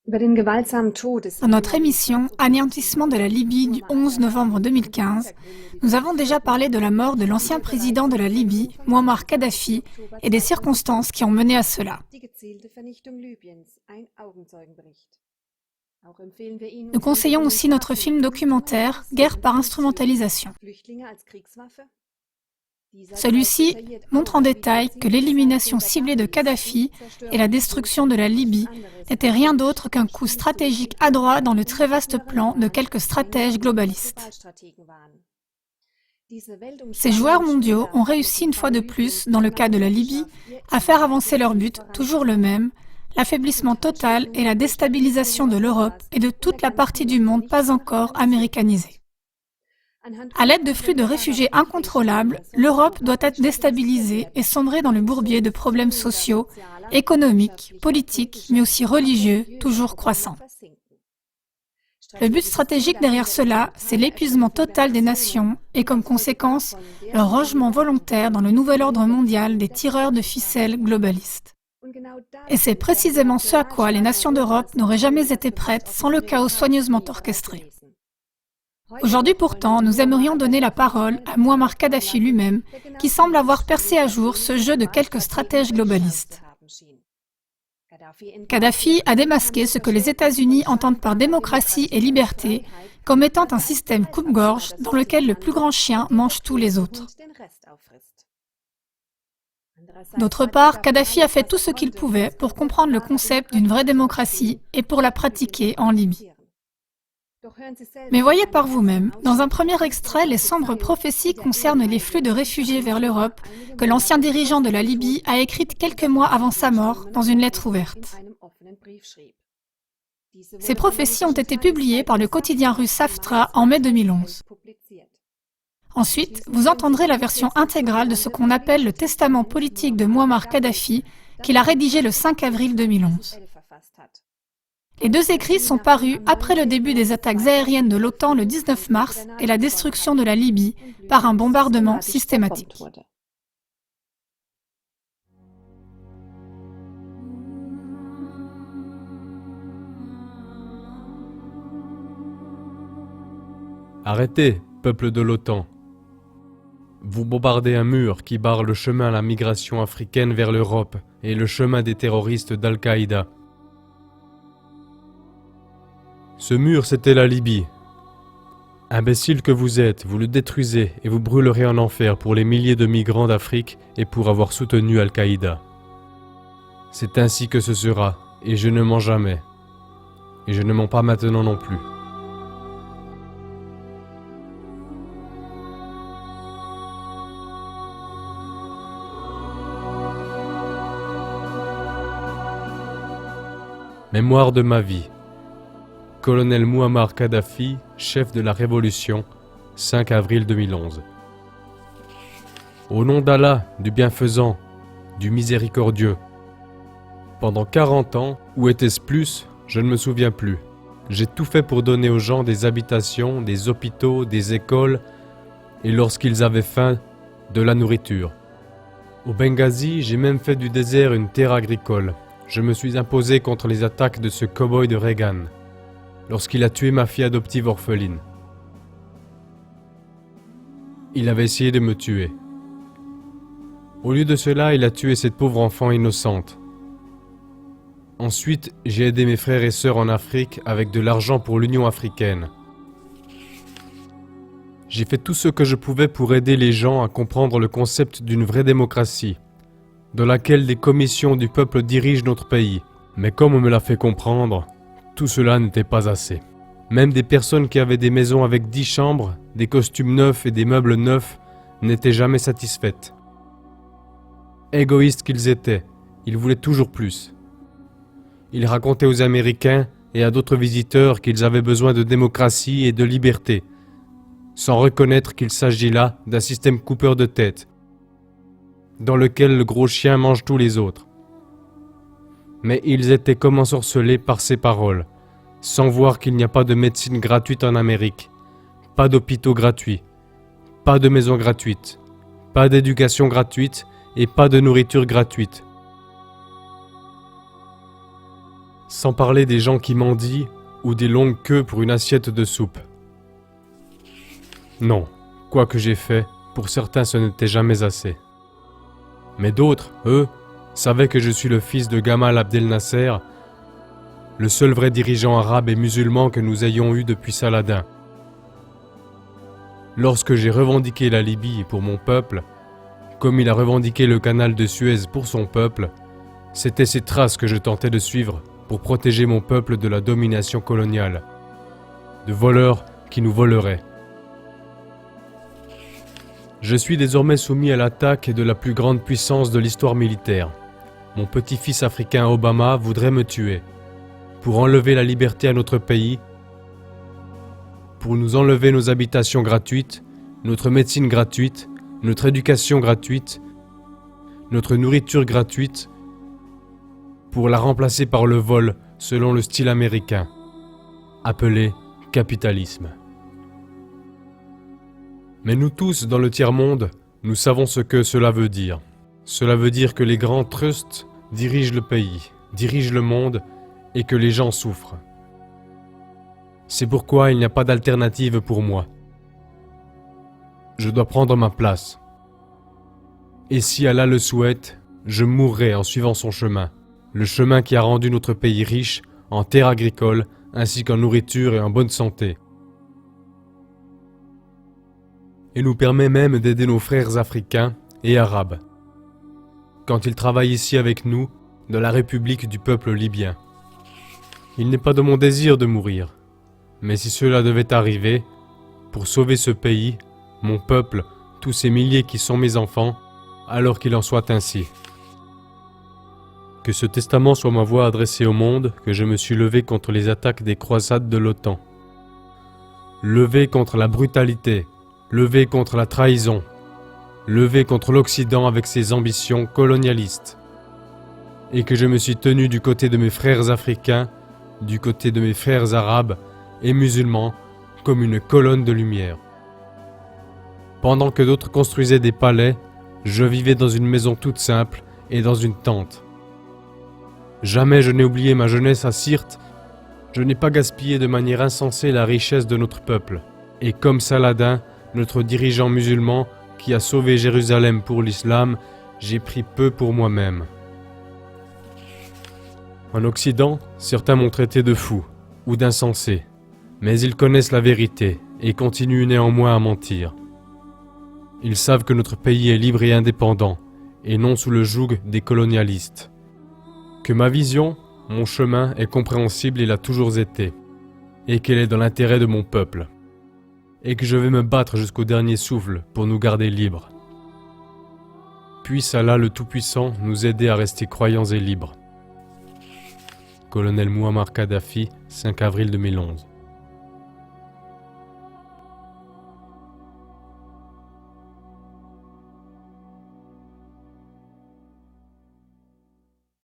Dans notre émission Anéantissement de la Libye du 11 novembre 2015, nous avons déjà parlé de la mort de l'ancien président de la Libye, Mouammar Kadhafi, et des circonstances qui ont mené à cela. Nous conseillons aussi notre film documentaire Guerre par instrumentalisation. Celui-ci montre en détail que l'élimination ciblée de Kadhafi et la destruction de la Libye n'étaient rien d'autre qu'un coup stratégique adroit dans le très vaste plan de quelques stratèges globalistes. Ces joueurs mondiaux ont réussi une fois de plus, dans le cas de la Libye, à faire avancer leur but, toujours le même, l'affaiblissement total et la déstabilisation de l'Europe et de toute la partie du monde pas encore américanisée. À l'aide de flux de réfugiés incontrôlables, l'Europe doit être déstabilisée et sombrer dans le bourbier de problèmes sociaux, économiques, politiques, mais aussi religieux, toujours croissants. Le but stratégique derrière cela, c'est l'épuisement total des nations et comme conséquence, leur rangement volontaire dans le nouvel ordre mondial des tireurs de ficelles globalistes. Et c'est précisément ce à quoi les nations d'Europe n'auraient jamais été prêtes sans le chaos soigneusement orchestré. Aujourd'hui pourtant, nous aimerions donner la parole à Mouammar Kadhafi lui-même, qui semble avoir percé à jour ce jeu de quelques stratèges globalistes. Kadhafi a démasqué ce que les États-Unis entendent par démocratie et liberté, comme étant un système coupe-gorge dans lequel le plus grand chien mange tous les autres. D'autre part, Kadhafi a fait tout ce qu'il pouvait pour comprendre le concept d'une vraie démocratie et pour la pratiquer en Libye. Mais voyez par vous-même, dans un premier extrait, les sombres prophéties concernent les flux de réfugiés vers l'Europe que l'ancien dirigeant de la Libye a écrites quelques mois avant sa mort dans une lettre ouverte. Ces prophéties ont été publiées par le quotidien russe Saftra en mai 2011. Ensuite, vous entendrez la version intégrale de ce qu'on appelle le testament politique de Mouammar Kadhafi qu'il a rédigé le 5 avril 2011. Les deux écrits sont parus après le début des attaques aériennes de l'OTAN le 19 mars et la destruction de la Libye par un bombardement systématique. Arrêtez, peuple de l'OTAN. Vous bombardez un mur qui barre le chemin à la migration africaine vers l'Europe et le chemin des terroristes d'Al-Qaïda. Ce mur, c'était la Libye. Imbécile que vous êtes, vous le détruisez et vous brûlerez en enfer pour les milliers de migrants d'Afrique et pour avoir soutenu Al-Qaïda. C'est ainsi que ce sera, et je ne mens jamais. Et je ne mens pas maintenant non plus. Mémoire de ma vie. Colonel Mouammar Kadhafi, chef de la Révolution, 5 avril 2011. Au nom d'Allah, du bienfaisant, du miséricordieux. Pendant 40 ans, ou était-ce plus, je ne me souviens plus. J'ai tout fait pour donner aux gens des habitations, des hôpitaux, des écoles, et lorsqu'ils avaient faim, de la nourriture. Au Benghazi, j'ai même fait du désert une terre agricole. Je me suis imposé contre les attaques de ce cow-boy de Reagan, lorsqu'il a tué ma fille adoptive orpheline. Il avait essayé de me tuer. Au lieu de cela, il a tué cette pauvre enfant innocente. Ensuite, j'ai aidé mes frères et sœurs en Afrique avec de l'argent pour l'Union africaine. J'ai fait tout ce que je pouvais pour aider les gens à comprendre le concept d'une vraie démocratie, dans laquelle des commissions du peuple dirigent notre pays. Mais comme on me l'a fait comprendre, tout cela n'était pas assez. Même des personnes qui avaient des maisons avec 10 chambres, des costumes neufs et des meubles neufs n'étaient jamais satisfaites. Égoïstes qu'ils étaient, ils voulaient toujours plus. Ils racontaient aux Américains et à d'autres visiteurs qu'ils avaient besoin de démocratie et de liberté, sans reconnaître qu'il s'agit là d'un système coupeur de tête, dans lequel le gros chien mange tous les autres. Mais ils étaient comme ensorcelés par ces paroles, sans voir qu'il n'y a pas de médecine gratuite en Amérique, pas d'hôpitaux gratuits, pas de maisons gratuites, pas d'éducation gratuite et pas de nourriture gratuite. Sans parler des gens qui mendient ou des longues queues pour une assiette de soupe. Non, quoi que j'ai fait, pour certains ce n'était jamais assez. Mais d'autres, eux, savaient que je suis le fils de Gamal Abdel Nasser, le seul vrai dirigeant arabe et musulman que nous ayons eu depuis Saladin. Lorsque j'ai revendiqué la Libye pour mon peuple, comme il a revendiqué le canal de Suez pour son peuple, c'était ces traces que je tentais de suivre pour protéger mon peuple de la domination coloniale, de voleurs qui nous voleraient. Je suis désormais soumis à l'attaque de la plus grande puissance de l'histoire militaire. Mon petit-fils africain Obama voudrait me tuer, pour enlever la liberté à notre pays, pour nous enlever nos habitations gratuites, notre médecine gratuite, notre éducation gratuite, notre nourriture gratuite, pour la remplacer par le vol selon le style américain, appelé capitalisme. Mais nous tous dans le tiers-monde, nous savons ce que cela veut dire. Cela veut dire que les grands trusts dirigent le pays, dirigent le monde et que les gens souffrent. C'est pourquoi il n'y a pas d'alternative pour moi. Je dois prendre ma place. Et si Allah le souhaite, je mourrai en suivant son chemin, le chemin qui a rendu notre pays riche en terres agricoles ainsi qu'en nourriture et en bonne santé. Et nous permet même d'aider nos frères africains et arabes, quand ils travaillent ici avec nous, dans la République du peuple libyen. Il n'est pas de mon désir de mourir, mais si cela devait arriver, pour sauver ce pays, mon peuple, tous ces milliers qui sont mes enfants, alors qu'il en soit ainsi. Que ce testament soit ma voix adressée au monde, que je me suis levé contre les attaques des croisades de l'OTAN. Levé contre la brutalité, levé contre la trahison, levé contre l'Occident avec ses ambitions colonialistes. Et que je me suis tenu du côté de mes frères africains, du côté de mes frères arabes et musulmans, comme une colonne de lumière. Pendant que d'autres construisaient des palais, je vivais dans une maison toute simple et dans une tente. Jamais je n'ai oublié ma jeunesse à Sirte, je n'ai pas gaspillé de manière insensée la richesse de notre peuple. Et comme Saladin, notre dirigeant musulman qui a sauvé Jérusalem pour l'islam, j'ai pris peu pour moi-même. En Occident, certains m'ont traité de fou ou d'insensé, mais ils connaissent la vérité et continuent néanmoins à mentir. Ils savent que notre pays est libre et indépendant, et non sous le joug des colonialistes. Que ma vision, mon chemin est compréhensible et l'a toujours été, et qu'elle est dans l'intérêt de mon peuple, et que je vais me battre jusqu'au dernier souffle pour nous garder libres. Puisse Allah le Tout-Puissant nous aider à rester croyants et libres. Colonel Mouammar Kadhafi, 5 avril 2011.